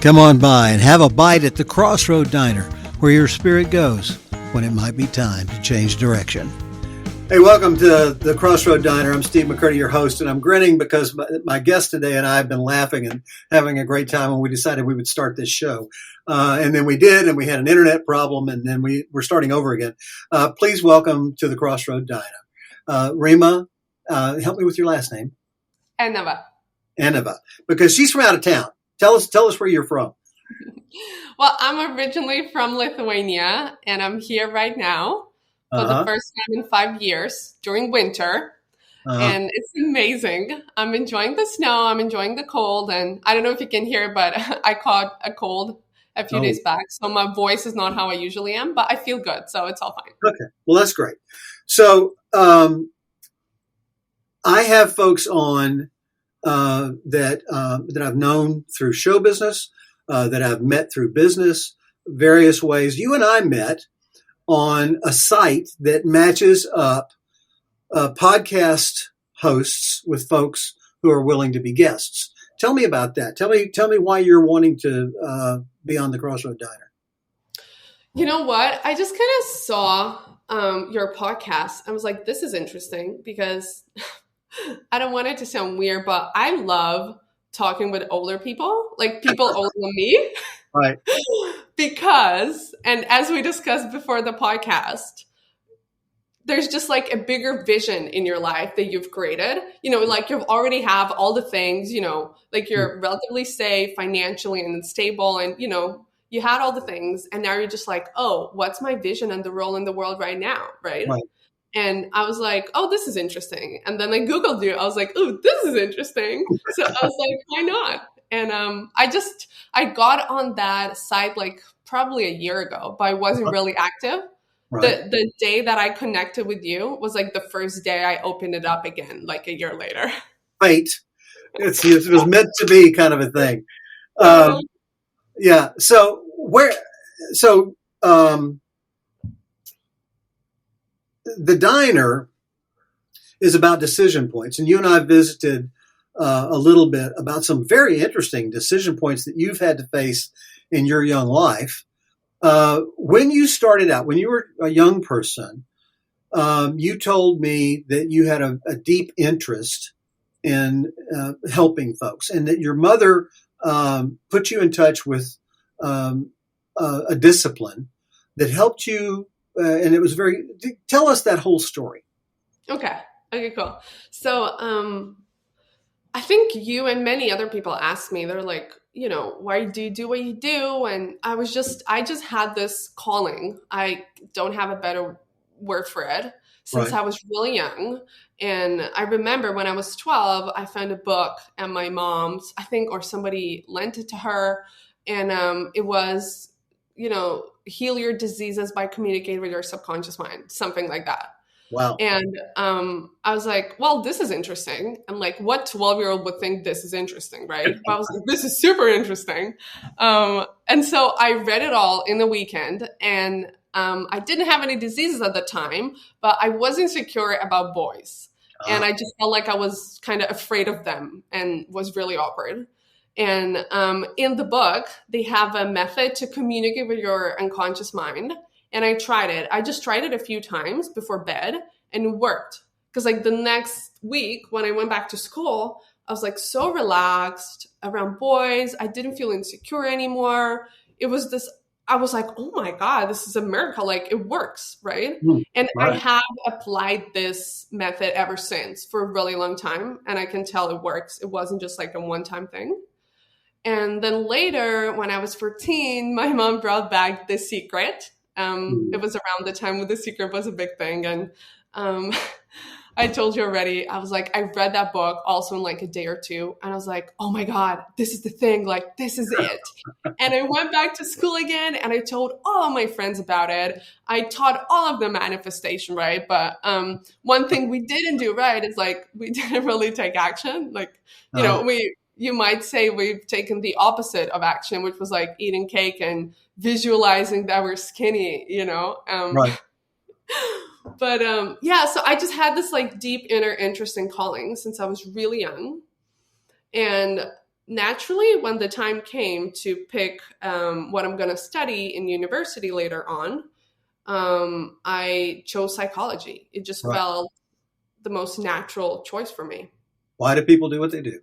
Come on by and have a bite at the Crossroad Diner, where your spirit goes when it might be time to change direction. Hey, welcome to the Crossroad Diner. I'm Steve McCurdy, your host, and I'm grinning because my guest today and I have been laughing and having a great time when we decided we would start this show. And then we did, and we had an internet problem, and then we're starting over again. Please welcome to the Crossroad Diner, Rima. Help me with your last name. Eneva. Eneva, because she's from out of town. Tell us where you're from. Well, I'm originally from Lithuania, and I'm here right now for the first time in 5 years during winter. And it's amazing. I'm enjoying the snow. I'm enjoying the cold. And I don't know if you can hear, but I caught a cold a few days back. So my voice is not how I usually am, but I feel good. So it's all fine. Okay. Well, that's great. So I have folks on that I've known through show business, that I've met through business, various ways. You and I met on a site that matches up podcast hosts with folks who are willing to be guests. Tell me about that. Tell me why you're wanting to be on the Crossroad Diner. You know what? I just kind of saw your podcast. I was like, this is interesting because I don't want it to sound weird, but I love talking with older people, like people older than me. Right. Because, and as we discussed before the podcast, there's just like a bigger vision in your life that you've created. You know, like you already have all the things, you know, like you're relatively safe financially and stable, and, you know, you had all the things. And now you're just like, oh, what's my vision and the role in the world right now? Right. And I was like, oh, this is interesting. And then I Googled you. I was like, oh, this is interesting. So I was like, why not? And I got on that site like probably a year ago, but I wasn't really active. Right. The day that I connected with you was like the first day I opened it up again, like a year later. Right. It was meant to be kind of a thing. Yeah. So the diner is about decision points, and you and I visited a little bit about some very interesting decision points that you've had to face in your young life. When you started out, when you were a young person, you told me that you had a deep interest in helping folks, and that your mother put you in touch with a discipline that helped you. And it was tell us that whole story. Okay, cool. So I think you and many other people asked me, they're like, you know, why do you do what you do? And I just had this calling. I don't have a better word for it since I was really young. And I remember when I was 12, I found a book at my mom's, I think, or somebody lent it to her. And it was, you know, heal your diseases by communicating with your subconscious mind, something like that. Wow. And I was like, well, this is interesting. And like, what 12-year-old would think this is interesting, right? But I was like, this is super interesting. And so I read it all in the weekend, and I didn't have any diseases at the time, but I wasn't secure about boys. And I just felt like I was kind of afraid of them and was really awkward. And in the book, they have a method to communicate with your unconscious mind. And I tried it. I just tried it a few times before bed, and it worked. Because like the next week when I went back to school, I was like so relaxed around boys. I didn't feel insecure anymore. It was this, I was like, oh my God, this is a miracle. Like it works, right? And I have applied this method ever since for a really long time. And I can tell it works. It wasn't just like a one-time thing. And then later, when I was 14, my mom brought back The Secret. It was around the time when The Secret was a big thing. And I told you already, I was like, I read that book also in like a day or two. And I was like, oh my God, this is the thing. Like, this is it. And I went back to school again, and I told all of my friends about it. I taught all of them manifestation, right? But one thing we didn't do right is like, we didn't really take action. Like, you know, you might say we've taken the opposite of action, which was like eating cake and visualizing that we're skinny, you know? But so I just had this like deep inner interest in calling since I was really young. And naturally, when the time came to pick what I'm going to study in university later on, I chose psychology. It just Right. felt the most natural choice for me. Why do people do what they do?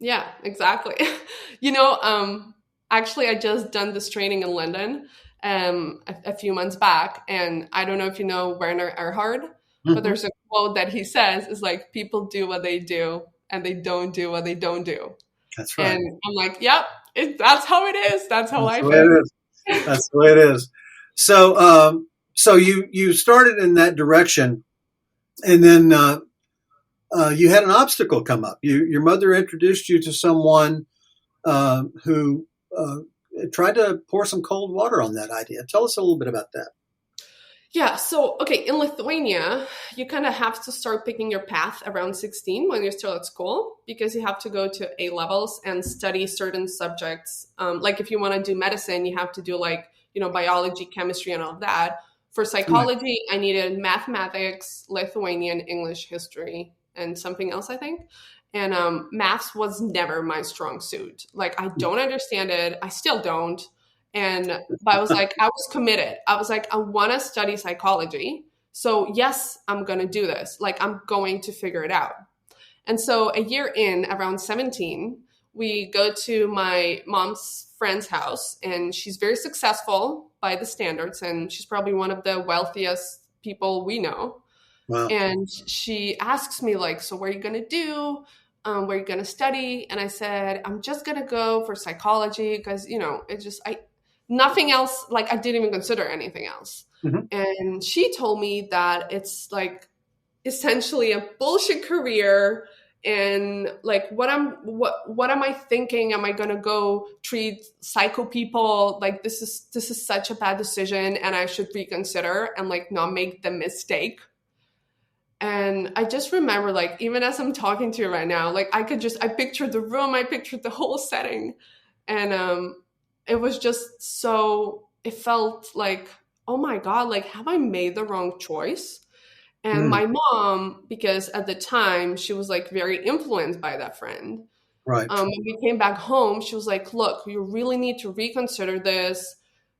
Yeah, exactly. Actually, I just done this training in London a few months back, and I don't know if you know Werner Erhard, but Hmm. there's a quote that he says is like, people do what they do, and they don't do what they don't do. That's right. And I'm like, yep, that's how it is. That's how That's the life way it is. is. That's the way it is. So, so you started in that direction, and then you had an obstacle come up. Your mother introduced you to someone who tried to pour some cold water on that idea. Tell us a little bit about that. Yeah, so okay, in Lithuania, you kind of have to start picking your path around 16 when you're still at school, because you have to go to A levels and study certain subjects. Like if you want to do medicine, you have to do like, biology, chemistry, and all of that. For Right. psychology, I needed mathematics, Lithuanian, English, history, and something else, I think. And maths was never my strong suit. Like, I don't understand it. I still don't. But I was like, I was committed. I was like, I want to study psychology. So yes, I'm going to do this. Like, I'm going to figure it out. And so a year in, around 17, we go to my mom's friend's house, and she's very successful by the standards. And she's probably one of the wealthiest people we know. Wow. And she asks me like, so what are you going to do? What are you going to study? And I said, I'm just going to go for psychology because, nothing else, like I didn't even consider anything else. Mm-hmm. And she told me that it's like essentially a bullshit career. And like, what am I thinking? Am I going to go treat psycho people? Like, this is such a bad decision, and I should reconsider and like not make the mistake. And I just remember, like, even as I'm talking to you right now, like I pictured the room, I pictured the whole setting. And it was just it felt like, oh my God, like, have I made the wrong choice? And Mm. my mom, because at the time she was like very influenced by that friend. Right. When we came back home, she was like, look, you really need to reconsider this.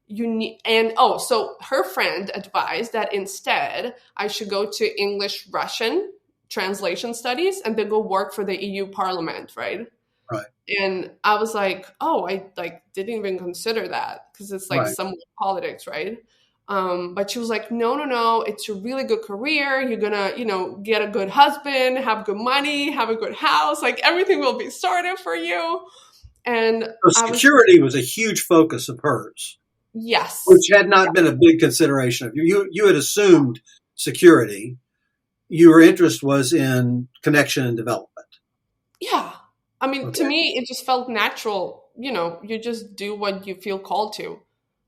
So her friend advised that instead I should go to English Russian translation studies and then go work for the EU Parliament, right? Right. And I was like, oh, I like didn't even consider that because it's like Right. somewhat politics, right? But she was like, no, it's a really good career. You're gonna, get a good husband, have good money, have a good house, like everything will be sorted for you. And So security was a huge focus of hers, yes, which had not been a big consideration of you. You had assumed security. Your interest was in connection and development. yeah. I mean, Okay. to me, it just felt natural. You just do what you feel called to.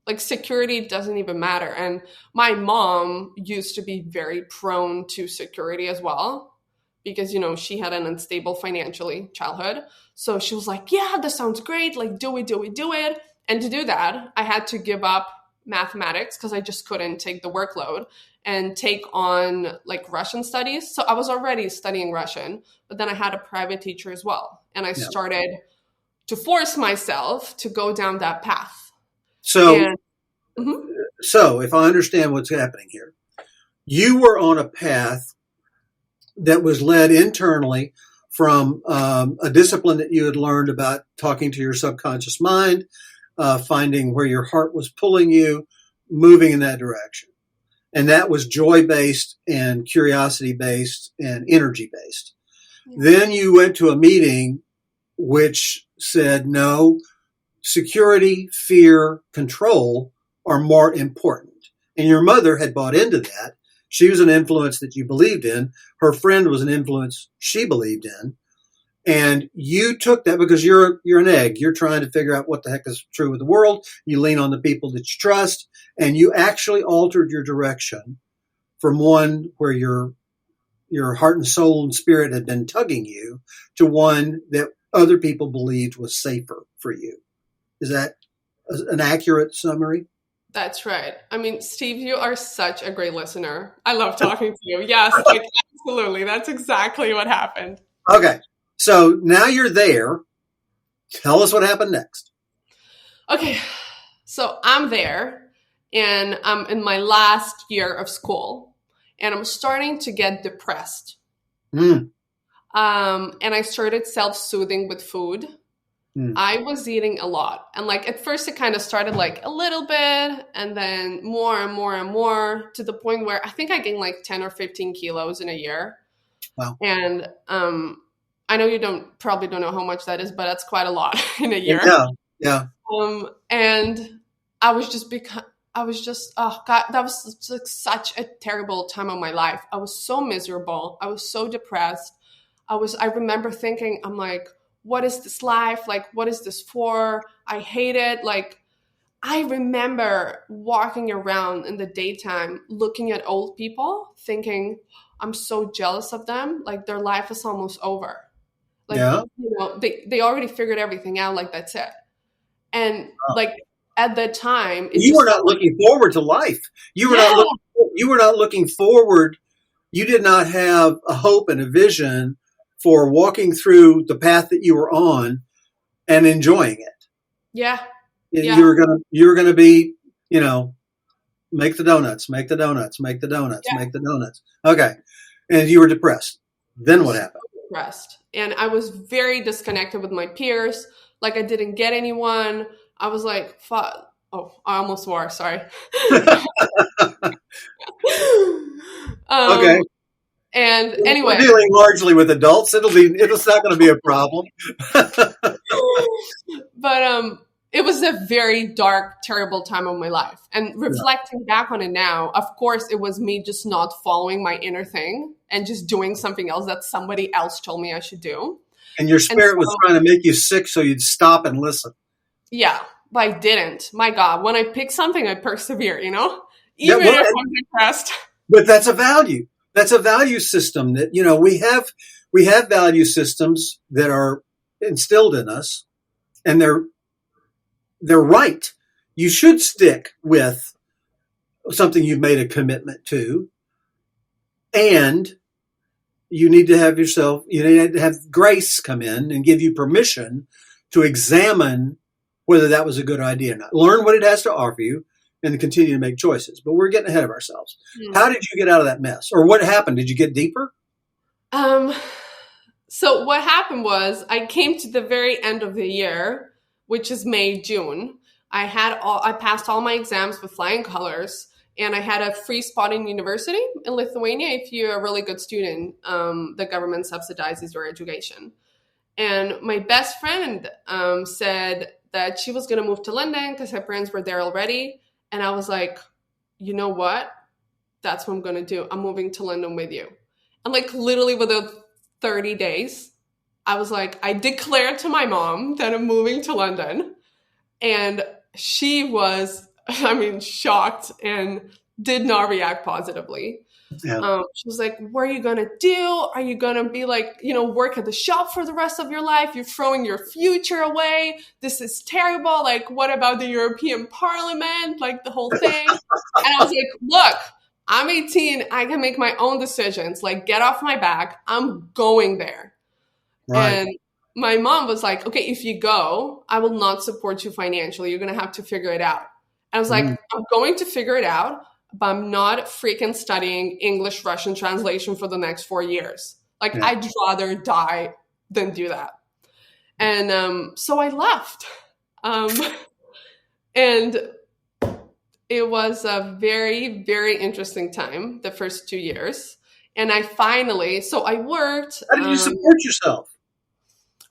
Like, security doesn't even matter. And my mom used to be very prone to security as well because, she had an unstable financially childhood. So she was like, yeah, this sounds great. Like, do it. And to do that, I had to give up mathematics because I just couldn't take the workload and take on like Russian studies. So I was already studying Russian, but then I had a private teacher as well. And I started to force myself to go down that path. So, Mhm. so if I understand what's happening here, you were on a path that was led internally from a discipline that you had learned about talking to your subconscious mind, finding where your heart was pulling you, moving in that direction. And that was joy-based and curiosity-based and energy-based. Yeah. Then you went to a meeting which said, no, security, fear, control are more important. And your mother had bought into that. She was an influence that you believed in. Her friend was an influence she believed in. And you took that because you're an egg. You're trying to figure out what the heck is true with the world. You lean on the people that you trust, and you actually altered your direction from one where your heart and soul and spirit had been tugging you to one that other people believed was safer for you. Is that an accurate summary? That's right. I mean, Steve, you are such a great listener. I love talking to you. Yes, like absolutely. That's exactly what happened. Okay. So now you're there Tell us what happened next. Okay, so I'm there, and I'm in my last year of school, and I'm starting to get depressed. Mm. And I started self-soothing with food. I was eating a lot. And like at first it kind of started like a little bit and then more and more and more to the point where I think I gained like 10 or 15 kilos in a year. Wow. And I know you probably don't know how much that is, but that's quite a lot in a year. Yeah. And I was just oh God, that was like such a terrible time of my life. I was so miserable. I was so depressed. I remember thinking, I'm like, what is this life? Like, what is this for? I hate it. Like, I remember walking around in the daytime, looking at old people, thinking, I'm so jealous of them. Like, their life is almost over. Like, they already figured everything out. Like, that's it. And like, at the time, you were not looking forward to life. You were not looking forward. You did not have a hope and a vision for walking through the path that you were on and enjoying it. Yeah. You were gonna be, make the donuts. Okay. And you were depressed. Then what happened? Depressed. And I was very disconnected with my peers. Like I didn't get anyone. I was like, fuck. Oh, I almost swore. Sorry. Okay. And anyway, we're dealing largely with adults. It's not going to be a problem. But it was a very dark, terrible time of my life. And reflecting back on it now, of course, it was me just not following my inner thing and just doing something else that somebody else told me I should do. And your spirit was trying to make you sick so you'd stop and listen. Yeah, but I didn't. My God, when I pick something, I persevere, Even if I'm depressed. But that's a value. That's a value system that, we have value systems that are instilled in us, and they're right. You should stick with something you've made a commitment to, and you need to have grace come in and give you permission to examine whether that was a good idea or not. Learn what it has to offer you and continue to make choices. But we're getting ahead of ourselves. How did you get out of that mess? Or what happened? Did you get deeper? So what happened was I came to the very end of the year, which is May, June. I passed all my exams with flying colors, and I had a free spot in university in Lithuania. If you're a really good student, the government subsidizes your education. And my best friend said that she was going to move to London because her parents were there already. And I was like, you know what? That's what I'm going to do. I'm moving to London with you. And like literally within 30 days, I was like, I declared to my mom that I'm moving to London. And she was, shocked and did not react positively. Yeah. She was like, what are you going to do? Are you going to be like, work at the shop for the rest of your life? You're throwing your future away. This is terrible. Like, what about the European Parliament? Like the whole thing. And I was like, look, I'm 18. I can make my own decisions. Like, get off my back. I'm going there. Right. And my mom was like, okay, if you go, I will not support you financially. You're going to have to figure it out. And I was like, I'm going to figure it out, but I'm not freaking studying English, Russian translation for the next 4 years. Like, I'd rather die than do that. And so I left. And it was a very, very interesting time, the first 2 years. And I worked. How did you support yourself?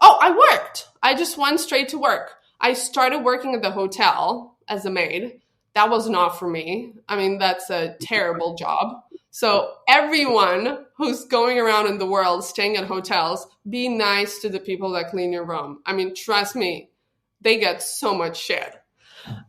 Oh, I worked. I just went straight to work. I started working at the hotel as a maid. That was not for me. That's a terrible job. So everyone who's going around in the world staying at hotels, be nice to the people that clean your room. Trust me, they get so much shit.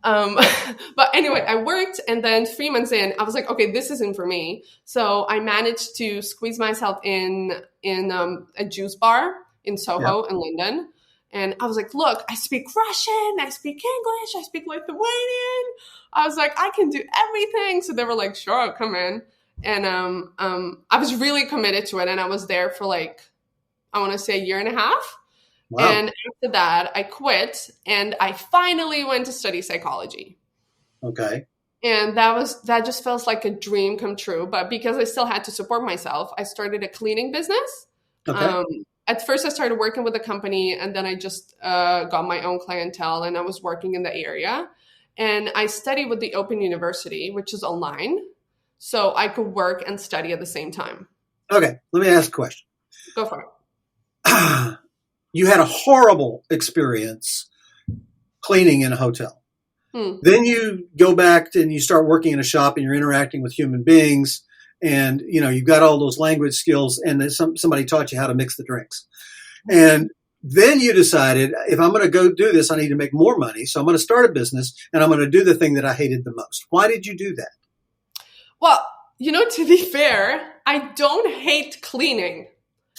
But anyway, I worked, and then 3 months in, I was like, okay, this isn't for me. So I managed to squeeze myself in a juice bar in Soho in London. And I was like, look, I speak Russian, I speak English, I speak Lithuanian. I was like, I can do everything. So they were like, sure, I'll come in. And I was really committed to it. And I was there for I want to say a year and a half. Wow. And after that, I quit and I finally went to study psychology. Okay. And that just feels like a dream come true. But because I still had to support myself, I started a cleaning business. Okay. At first, I started working with a company, and then I just got my own clientele, and I was working in the area. And I studied with the Open University, which is online, so I could work and study at the same time. Okay. Let me ask a question. Go for it. You had a horrible experience cleaning in a hotel. Then you go back and you start working in a shop and you're interacting with human beings, and you've got all those language skills, and then somebody taught you how to mix the drinks. And then you decided, if I'm going to go do this, I need to make more money. So I'm going to start a business and I'm going to do the thing that I hated the most. Why did you do that? Well, to be fair, I don't hate cleaning.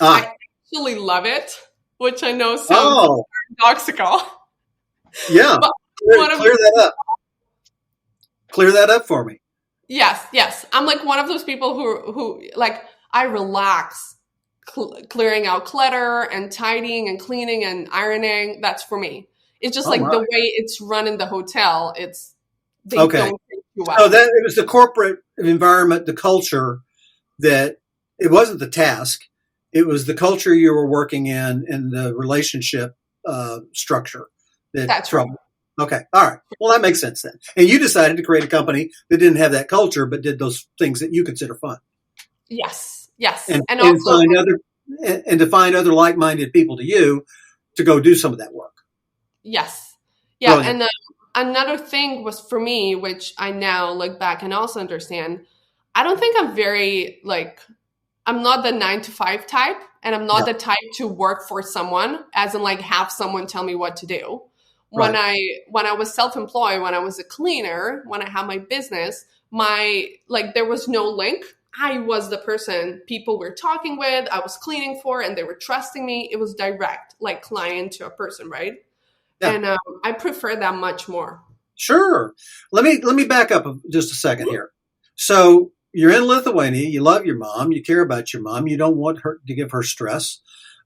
I actually love it, which I know sounds paradoxical. Yeah. Clear that up. Clear that up for me. Yes. I'm like one of those people who like, I relax clearing out clutter and tidying and cleaning and ironing. That's for me. It's just the way it's run in the hotel. They don't take you out. So it was the corporate environment, the culture, that it wasn't the task. It was the culture you were working in and the relationship structure. That's right. Okay. All right. Well, that makes sense then. And you decided to create a company that didn't have that culture, but did those things that you consider fun. Yes. And to find other like-minded people to you to go do some of that work. Yes. Yeah. Brilliant. And another thing was for me, which I now look back and also understand, I don't think I'm very I'm not the 9-to-5 type, and I'm not the type to work for someone, as in have someone tell me what to do. When I was self-employed, when I was a cleaner, when I had my business, there was no link. I was the person people were talking with, I was cleaning for, and they were trusting me. It was direct, like client to a person, right? Yeah. And I prefer that much more. Sure. Let me back up just a second here. So you're in Lithuania. You love your mom. You care about your mom. You don't want her to give her stress.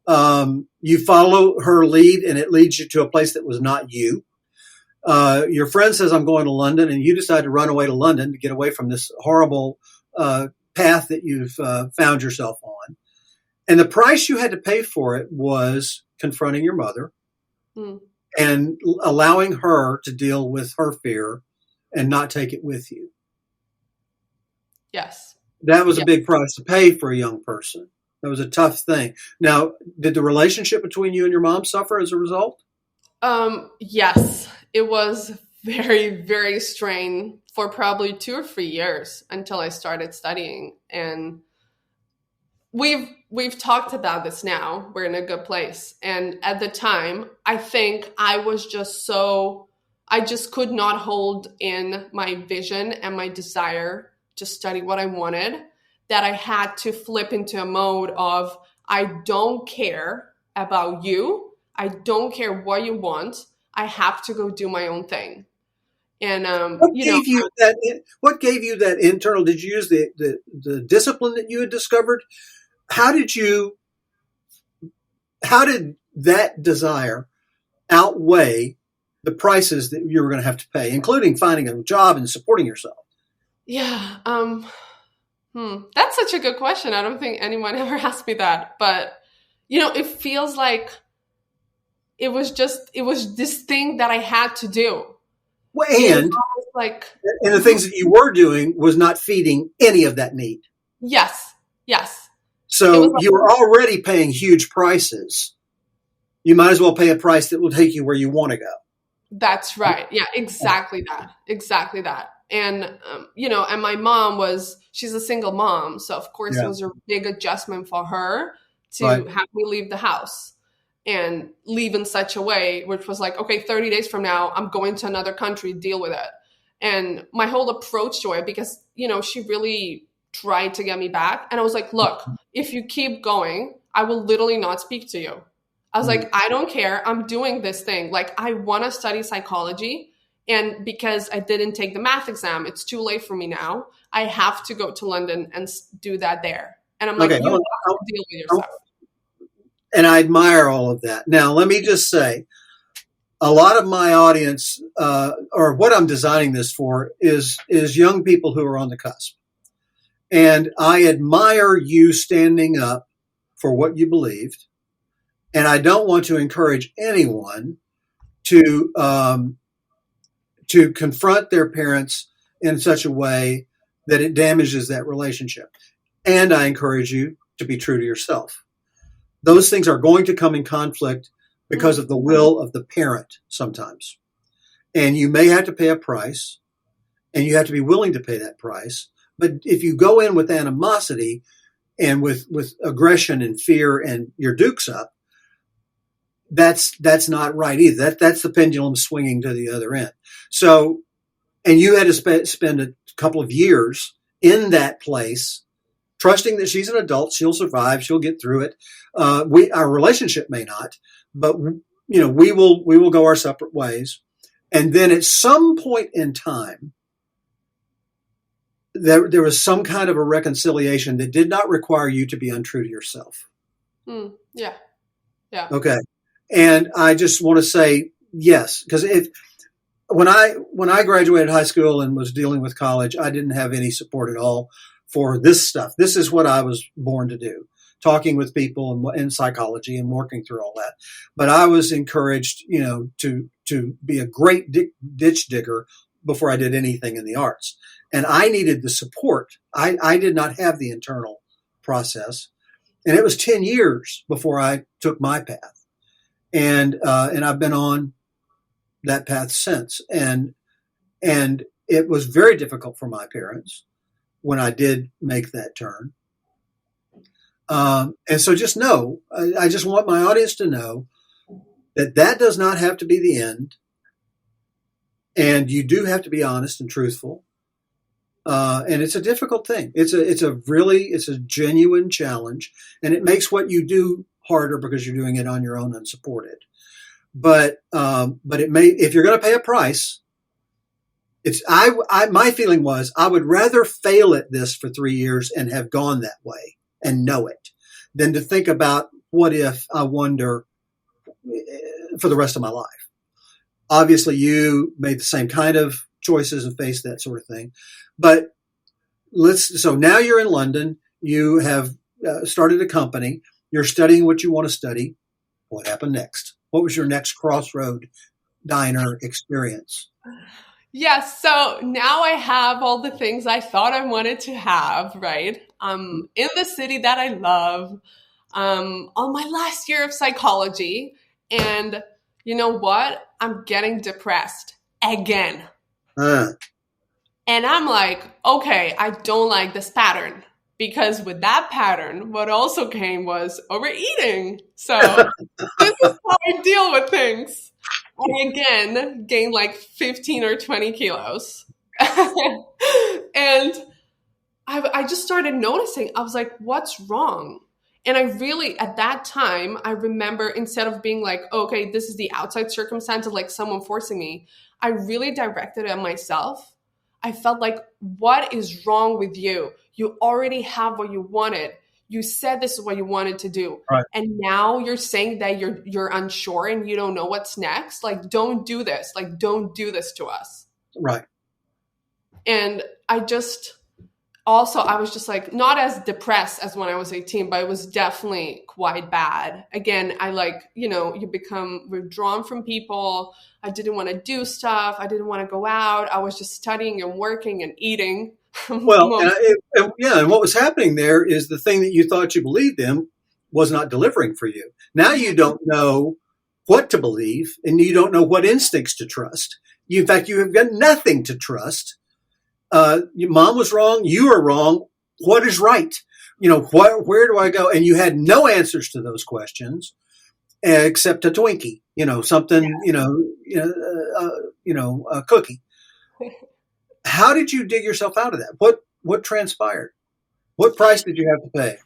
You follow her lead, and it leads you to a place that was not you. Your friend says, I'm going to London, and you decide to run away to London to get away from this horrible path that you've found yourself on. And the price you had to pay for it was confronting your mother and allowing her to deal with her fear and not take it with you. Yes. That was a big price to pay for a young person. That was a tough thing. Now, did the relationship between you and your mom suffer as a result? Yes. It was very, very strained for probably 2 or 3 years until I started studying. And we've talked about this now. We're in a good place. And at the time, I think I was I just could not hold in my vision and my desire to study what I wanted, that I had to flip into a mode of, I don't care about you. I don't care what you want. I have to go do my own thing. And what gave you that internal? Did you use the discipline that you had discovered? How did that desire outweigh the prices that you were going to have to pay, including finding a job and supporting yourself? Yeah. That's such a good question. I don't think anyone ever asked me that, but it feels like it was this thing that I had to do. Well, and the things that you were doing was not feeding any of that need. Yes. So you were already paying huge prices. You might as well pay a price that will take you where you want to go. That's right. Yeah, exactly that. And, and my mom she's a single mom. So of course it was a big adjustment for her to have me leave the house and leave in such a way, which was like, okay, 30 days from now, I'm going to another country, deal with it. And my whole approach to it, because, she really tried to get me back. And I was like, look, if you keep going, I will literally not speak to you. I was like, I don't care. I'm doing this thing. I want to study psychology. And because I didn't take the math exam, it's too late for me now. I have to go to London and do that there. And I'm like, you have to deal with yourself. And I admire all of that. Now, let me just say, a lot of my audience, or what I'm designing this for, is young people who are on the cusp. And I admire you standing up for what you believed. And I don't want to encourage anyone to confront their parents in such a way that it damages that relationship. And I encourage you to be true to yourself. Those things are going to come in conflict because of the will of the parent sometimes. And you may have to pay a price, and you have to be willing to pay that price. But if you go in with animosity and with aggression and fear and your dukes up, that's not right either. That's the pendulum swinging to the other end. So, and you had to spend a couple of years in that place, trusting that she's an adult, she'll survive, she'll get through it. Our relationship may not, but we will go our separate ways. And then at some point in time, there was some kind of a reconciliation that did not require you to be untrue to yourself. Yeah. Yeah. Okay. And I just want to say yes, because when I graduated high school and was dealing with college, I didn't have any support at all for this stuff. This is what I was born to do, talking with people in psychology and working through all that. But I was encouraged, to be a great ditch digger before I did anything in the arts. And I needed the support. I did not have the internal process. And it was 10 years before I took my path. And I've been on that path since. And it was very difficult for my parents when I did make that turn. And so just know, I just want my audience to know that does not have to be the end. And you do have to be honest and truthful. And it's a difficult thing. It's a genuine challenge, and it makes what you do harder because you're doing it on your own unsupported. But it may, if you're going to pay a price, my feeling was I would rather fail at this for 3 years and have gone that way and know it than to think about what if I wonder for the rest of my life. Obviously you made the same kind of choices and faced that sort of thing. But so now you're in London, you have started a company, you're studying what you want to study. What happened next? What was your next crossroad diner experience? Yes. So now I have all the things I thought I wanted to have, right? In the city that I love, on my last year of psychology. And you know what? I'm getting depressed again. And I'm like, okay, I don't like this pattern, because with that pattern, what also came was overeating. So this is how I deal with things. I again gained like 15 or 20 kilos. And I just started noticing, I was like, what's wrong? And I really, at that time, I remember, instead of being like, okay, this is the outside circumstance of like someone forcing me, I really directed it at myself. I felt like, what is wrong with you? You already have what you wanted. You said this is what you wanted to do. Right. And now you're saying that you're unsure and you don't know what's next. Like, don't do this. Like, don't do this to us. Right. And I was just like, not as depressed as when I was 18, but it was definitely quite bad. Again, you become withdrawn from people. I didn't want to do stuff. I didn't want to go out. I was just studying and working and eating. Well, and what was happening there is the thing that you thought you believed in was not delivering for you. Now you don't know what to believe, and you don't know what instincts to trust. In fact, you have got nothing to trust. Your mom was wrong. You are wrong. What is right? Where do I go? And you had no answers to those questions except a Twinkie, something, a cookie. How did you dig yourself out of that? What transpired? What price did you have to pay?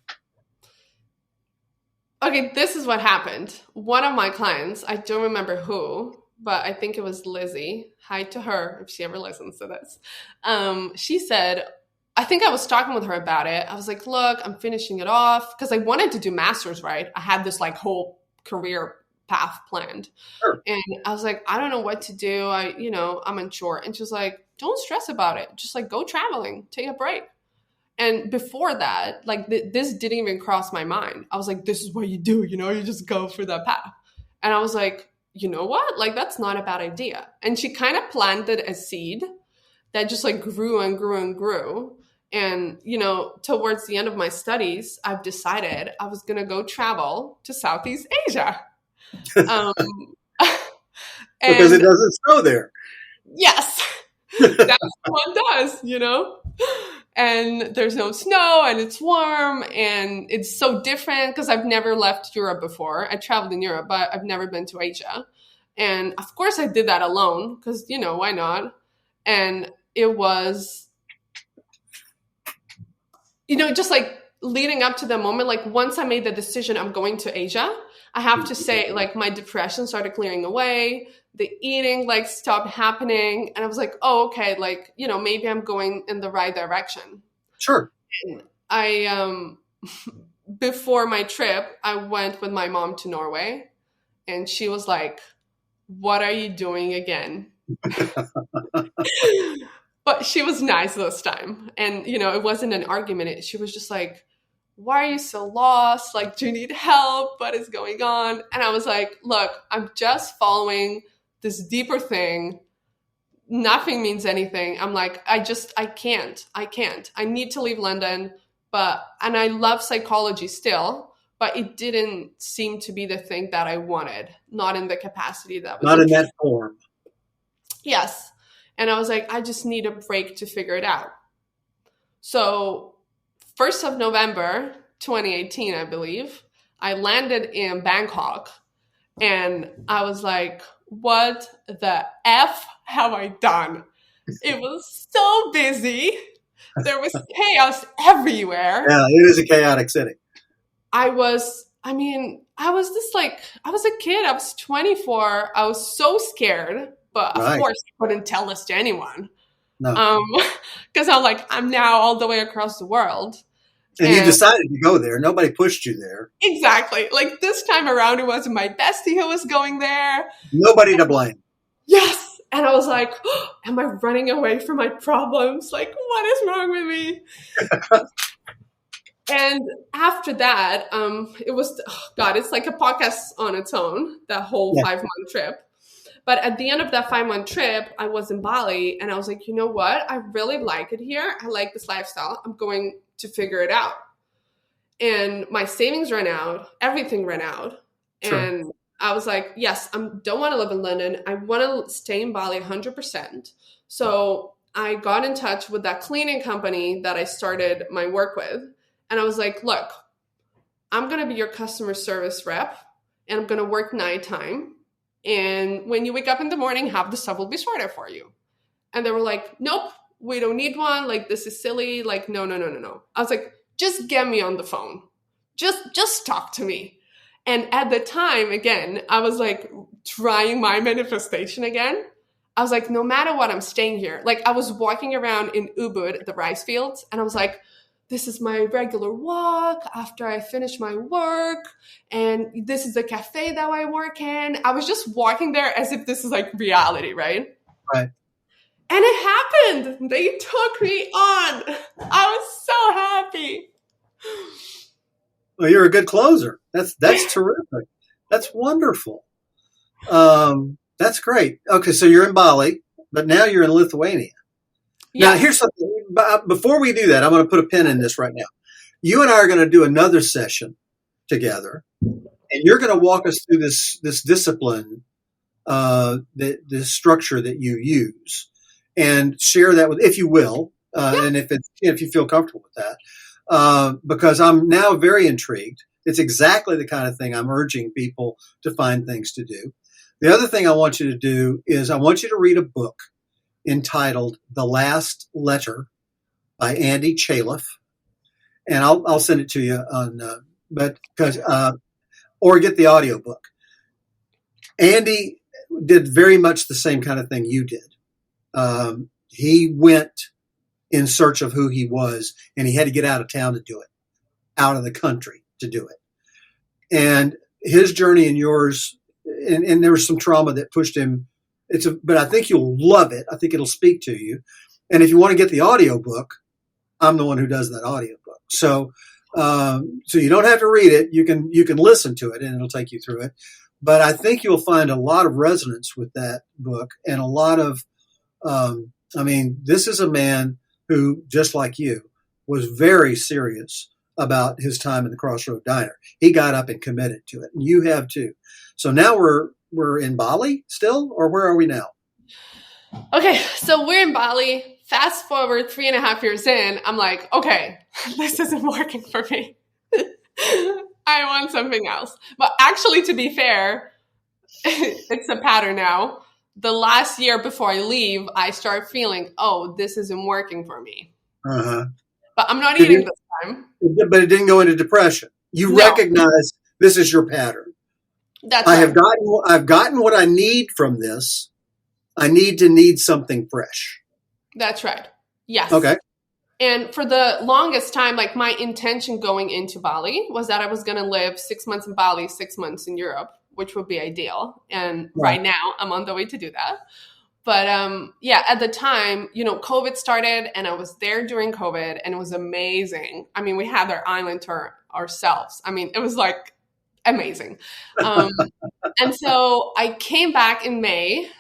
Okay, this is what happened. One of my clients, I don't remember who, but I think it was Lizzie. Hi to her if she ever listens to this. She said, I think I was talking with her about it. I was like, look, I'm finishing it off because I wanted to do master's, right? I had this like whole career path planned. Sure. And I was like, I don't know what to do. I'm unsure. And she was like, don't stress about it. Just like go traveling, take a break. And before that, like this didn't even cross my mind. I was like, this is what you do, you just go through that path. And I was like, you know what? Like, that's not a bad idea. And she kind of planted a seed that just like grew and grew and grew. And, towards the end of my studies, I've decided I was going to go travel to Southeast Asia. Because it doesn't snow there. Yes, that's what one does, And there's no snow and it's warm and it's so different because I've never left Europe before. I traveled in Europe, but I've never been to Asia. And of course I did that alone because, why not? And it was, just like leading up to the moment, like once I made the decision I'm going to Asia, I have to say like my depression started clearing away. The eating like stopped happening. And I was like, oh, okay. Like, maybe I'm going in the right direction. Sure. And I, before my trip, I went with my mom to Norway and she was like, what are you doing again? But she was nice this time. And, it wasn't an argument. She was just like, why are you so lost? Like, do you need help? What is going on? And I was like, look, I'm just following this deeper thing. Nothing means anything. I'm like, I can't. I need to leave London. And I love psychology still, but it didn't seem to be the thing that I wanted. Not in the capacity that was. Not in that form. Yes. And I was like, I just need a break to figure it out. So 1st of November, 2018, I believe, I landed in Bangkok and I was like, what the F have I done? It was so busy. There was chaos everywhere. Yeah, it is a chaotic city. I was a kid. I was 24. I was so scared, but of course I couldn't tell this to anyone. No. Because I'm like, I'm now all the way across the world. And you decided to go there. Nobody pushed you there. Exactly. Like this time around, it wasn't my bestie who was going there. Nobody to blame. Yes. And I was like, oh, am I running away from my problems? Like, what is wrong with me? And after that, it was, it's like a podcast on its own, that whole 5-month trip. But at the end of that 5-month trip, I was in Bali and I was like, you know what? I really like it here. I like this lifestyle. I'm going to figure it out. And my savings ran out. Everything ran out. Sure. And I was like, yes, I don't want to live in London. I want to stay in Bali 100%. So I got in touch with that cleaning company that I started my work with. And I was like, look, I'm going to be your customer service rep and I'm going to work nighttime. And when you wake up in the morning, half the stuff will be sorted for you. And they were like, nope, we don't need one. Like, this is silly. Like, no. I was like, just get me on the phone. Just talk to me. And at the time, again, I was like trying my manifestation again. I was like, no matter what, I'm staying here. Like, I was walking around in Ubud, the rice fields, and I was like, this is my regular walk after I finish my work. And this is the cafe that I work in. I was just walking there as if this is like reality, right? Right. And it happened. They took me on. I was so happy. Well, you're a good closer. That's terrific. That's wonderful. That's great. Okay, so you're in Bali, but now you're in Lithuania. Yeah. Now, here's something. Before we do that, I'm going to put a pin in this right now. You and I are going to do another session together, and you're going to walk us through this discipline, this structure that you use, and share that with, if you will, and if you feel comfortable with that, because I'm now very intrigued. It's exactly the kind of thing I'm urging people to find things to do. The other thing I want you to do is I want you to read a book entitled The Last Letter by Andy Chaliff. And I'll send it to you on, or get the audiobook. Andy did very much the same kind of thing you did. He went in search of who he was, and he had to get out of town to do it, out of the country to do it. And his journey and yours, and there was some trauma that pushed him. But I think you'll love it. I think it'll speak to you. And if you want to get the audiobook, I'm the one who does that audiobook. So you don't have to read it. You can listen to it, and it'll take you through it. But I think you'll find a lot of resonance with that book, and a lot of, this is a man who, just like you, was very serious about his time in the Crossroad Diner. He got up and committed to it, and you have too. So now we're in Bali still, or where are we now? Okay, so we're in Bali. Fast forward 3.5 years in, I'm like, okay, this isn't working for me. I want something else. But actually, to be fair, it's a pattern now. The last year before I leave, I start feeling, oh, this isn't working for me. Uh-huh. But I'm not eating this time. But it didn't go into depression. You recognize this is your pattern. That's right. I've gotten what I need from this. I need something fresh. That's right. Yes. Okay. And for the longest time, like my intention going into Bali was that I was going to live 6 months in Bali, 6 months in Europe, which would be ideal. And right now I'm on the way to do that. But at the time, COVID started, and I was there during COVID, and it was amazing. I mean, we had our island to ourselves. I mean, it was like amazing. And so I came back in May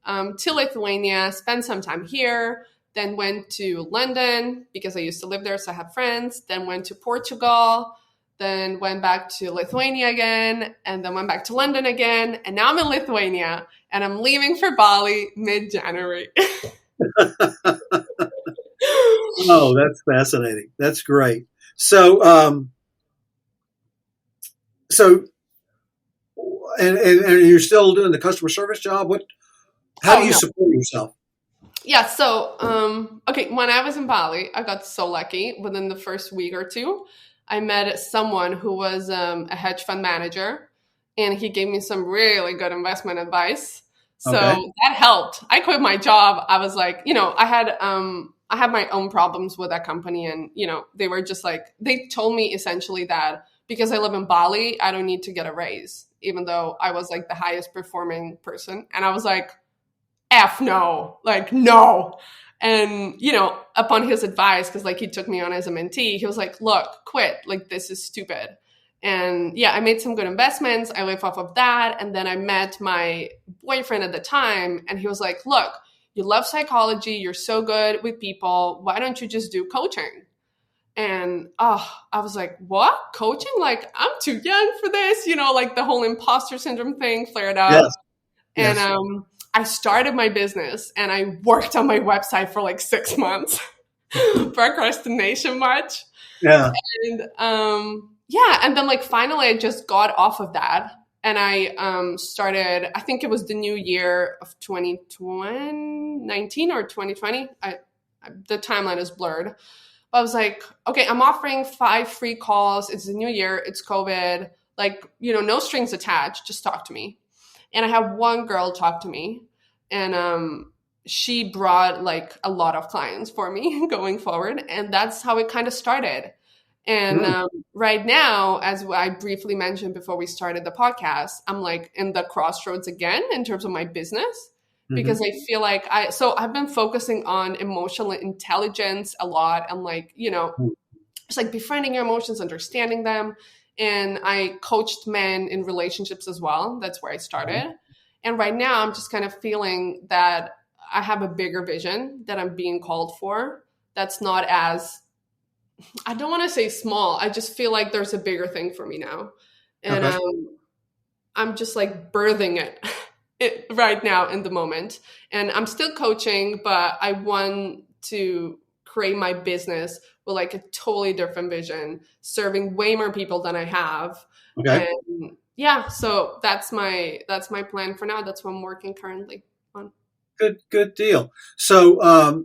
to Lithuania, spent some time here, then went to London because I used to live there, so I have friends, then went to Portugal, then went back to Lithuania again, and then went back to London again, and now I'm in Lithuania, and I'm leaving for Bali mid-January. Oh, that's fascinating. That's great. So, and you're still doing the customer service job? How do you support yourself? Yeah. So, when I was in Bali, I got so lucky. Within the first week or two, I met someone who was a hedge fund manager, and he gave me some really good investment advice. So that helped. I quit my job. I was like, I had my own problems with that company, and they were just like, they told me essentially that because I live in Bali, I don't need to get a raise, even though I was like the highest performing person. And I was like, F no, like no. And, upon his advice, because like he took me on as a mentee, he was like, look, quit. Like, this is stupid. And I made some good investments. I live off of that. And then I met my boyfriend at the time, and he was like, look, you love psychology. You're so good with people. Why don't you just do coaching? And I was like, what? Coaching? Like, I'm too young for this. Like the whole imposter syndrome thing flared up. Yes. And yes. I started my business, and I worked on my website for like 6 months. Procrastination much. Yeah. And and then like finally I just got off of that, and I started, I think it was the new year of 2019 or 2020. The timeline is blurred. But I was like, okay, I'm offering 5 free calls. It's the new year. It's COVID. Like, no strings attached. Just talk to me. And I had one girl talk to me, and she brought like a lot of clients for me going forward. And that's how it kind of started. And right now, as I briefly mentioned before we started the podcast, I'm like in the crossroads again in terms of my business, because I feel like I've been focusing on emotional intelligence a lot, and like, just like befriending your emotions, understanding them. And I coached men in relationships as well. That's where I started. And right now I'm just kind of feeling that I have a bigger vision that I'm being called for. That's not as, I don't want to say small. I just feel like there's a bigger thing for me now. And I'm just like birthing it right now in the moment. And I'm still coaching, but I want to create my business with like a totally different vision, serving way more people than I have. Okay. And so that's my plan for now. That's what I'm working currently on. Good deal. So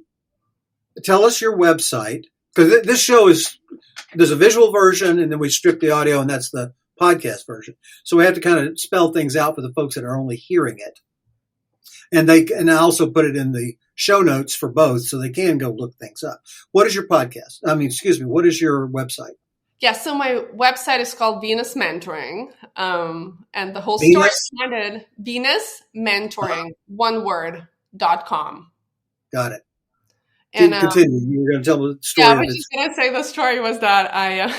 tell us your website, because this show there's a visual version, and then we strip the audio, and that's the podcast version. So we have to kind of spell things out for the folks that are only hearing it. And I also put it in the show notes for both so they can go look things up. What is your podcast? What is your website? Yeah, so my website is called Venus Mentoring. And the whole story Venus? started Venus Mentoring, one word.com. Got it. And continue. You were going to tell the story. Yeah, I was just going to say the story was that I,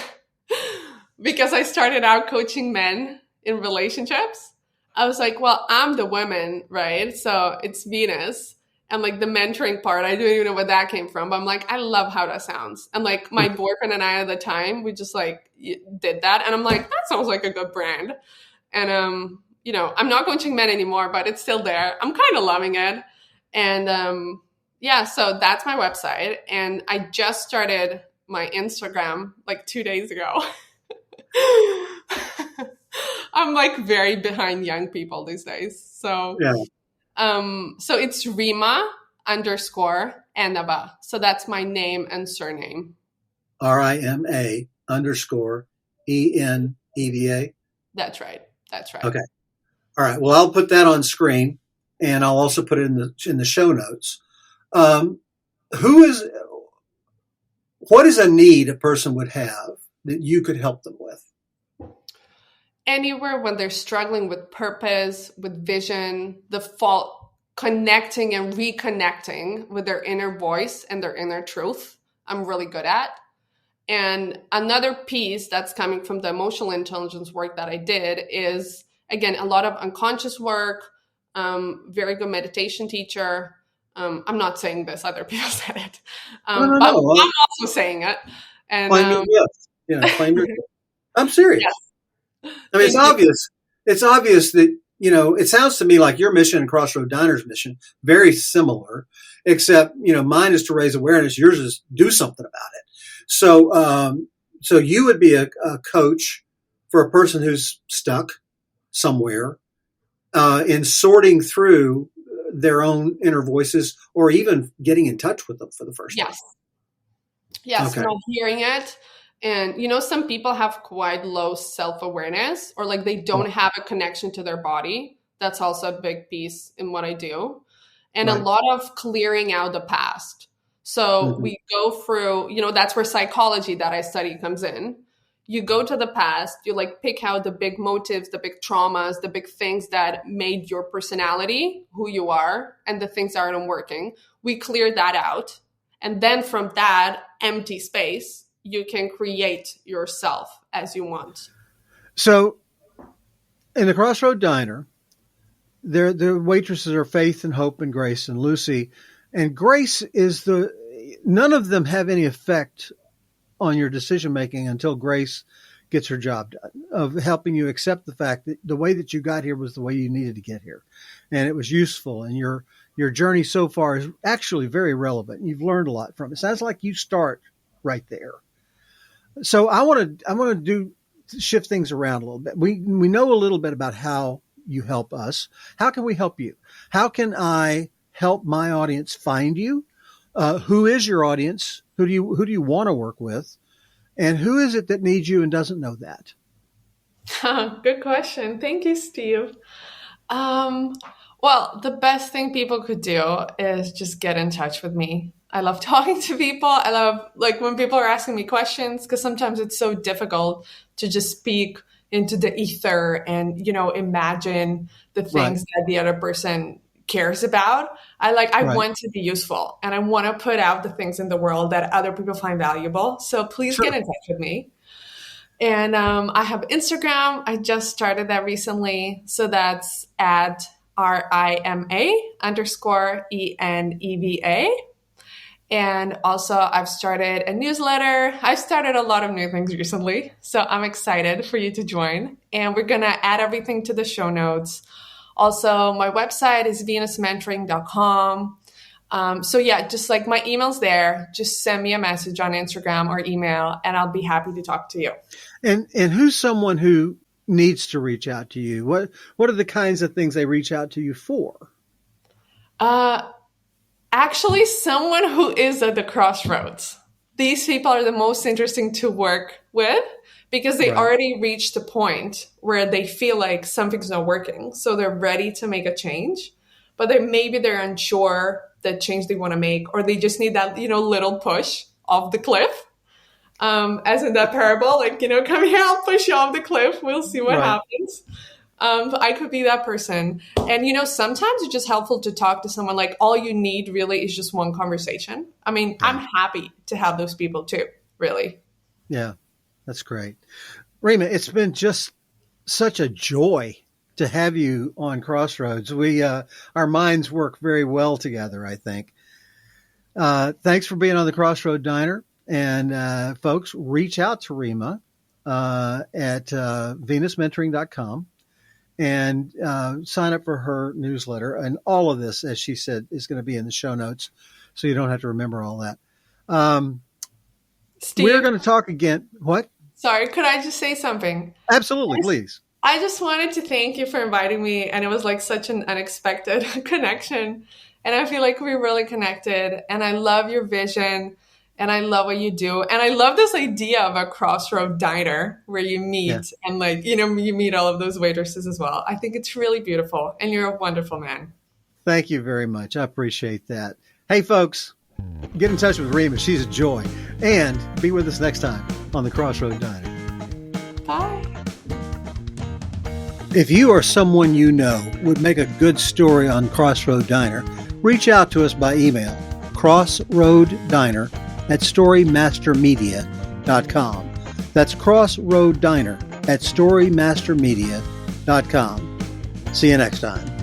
because I started out coaching men in relationships, I was like, well, I'm the woman, right? So it's Venus. And like the mentoring part, I don't even know where that came from. But I'm like, I love how that sounds. And like my boyfriend and I at the time, we just like did that. And I'm like, that sounds like a good brand. And, I'm not coaching men anymore, but it's still there. I'm kind of loving it. And yeah, so that's my website. And I just started my Instagram like 2 days ago. I'm like very behind young people these days. So yeah. So it's Rima _Eneva. So that's my name and surname. RIMA _ENEVA. That's right. Okay. All right. Well, I'll put that on screen, and I'll also put it in the show notes. What is a need a person would have that you could help them with? Anywhere when they're struggling with purpose, with vision, connecting and reconnecting with their inner voice and their inner truth, I'm really good at. And another piece that's coming from the emotional intelligence work that I did is, again, a lot of unconscious work, very good meditation teacher. I'm not saying this, other people said it. But I'm also saying it. And claim your I'm serious. Yes. I mean, it's obvious. It's obvious that, it sounds to me like your mission and Crossroad Diner's mission, very similar, except, mine is to raise awareness. Yours is do something about it. So, so you would be a coach for a person who's stuck somewhere, in sorting through their own inner voices or even getting in touch with them for the first time. Yes. Okay. Not hearing it. And, some people have quite low self-awareness or like they don't have a connection to their body. That's also a big piece in what I do. And a lot of clearing out the past. So we go through, that's where psychology that I study comes in. You go to the past, you like pick out the big motives, the big traumas, the big things that made your personality, who you are, and the things that aren't working. We clear that out. And then from that empty space, you can create yourself as you want. So in the Crossroad Diner, the waitresses are Faith and Hope and Grace and Lucy. And Grace is none of them have any effect on your decision making until Grace gets her job done, of helping you accept the fact that the way that you got here was the way you needed to get here. And it was useful. And your journey so far is actually very relevant. You've learned a lot from it. Sounds like you start right there. So I want to shift things around a little bit. We know a little bit about how you help us. How can we help you? How can I help my audience find you? Who is your audience? Who do you want to work with? And who is it that needs you and doesn't know that? Good question. Thank you, Steve. Well, the best thing people could do is just get in touch with me. I love talking to people. I love like when people are asking me questions, because sometimes it's so difficult to just speak into the ether and, imagine the things that the other person cares about. I want to be useful and I want to put out the things in the world that other people find valuable. So please get in touch with me. And I have Instagram. I just started that recently. So that's at RIMA_ENEVA. And also I've started a newsletter. I've started a lot of new things recently. So I'm excited for you to join. And we're going to add everything to the show notes. Also, my website is venusmentoring.com. So yeah, just like my email's there, just send me a message on Instagram or email and I'll be happy to talk to you. And who's someone who needs to reach out to you? What are the kinds of things they reach out to you for? Actually, someone who is at the crossroads. These people are the most interesting to work with because they already reached the point where they feel like something's not working. So they're ready to make a change, but maybe they're unsure the change they want to make, or they just need that, little push off the cliff. As in that parable, like, come here, I'll push you off the cliff. We'll see what happens. I could be that person. And, sometimes it's just helpful to talk to someone. Like, all you need really is just one conversation. I mean, I'm happy to have those people too, really. Yeah, that's great. Rima, it's been just such a joy to have you on Crossroads. Our minds work very well together, I think. Thanks for being on the Crossroad Diner. And folks, reach out to Rima at venusmentoring.com and sign up for her newsletter. And all of this, as she said, is going to be in the show notes, so you don't have to remember all that. Steve, we're going to talk again. What? Sorry, could I just say something? Absolutely, please. I just wanted to thank you for inviting me. And it was like such an unexpected connection. And I feel like we're really connected. And I love your vision. And I love what you do. And I love this idea of a Crossroad Diner where you meet and you meet all of those waitresses as well. I think it's really beautiful. And you're a wonderful man. Thank you very much. I appreciate that. Hey, folks, get in touch with Rima. She's a joy. And be with us next time on the Crossroad Diner. Bye. If you or someone you know would make a good story on Crossroad Diner, reach out to us by email, crossroaddiner@storymastermedia.com. That's crossroaddiner@storymastermedia.com. See you next time.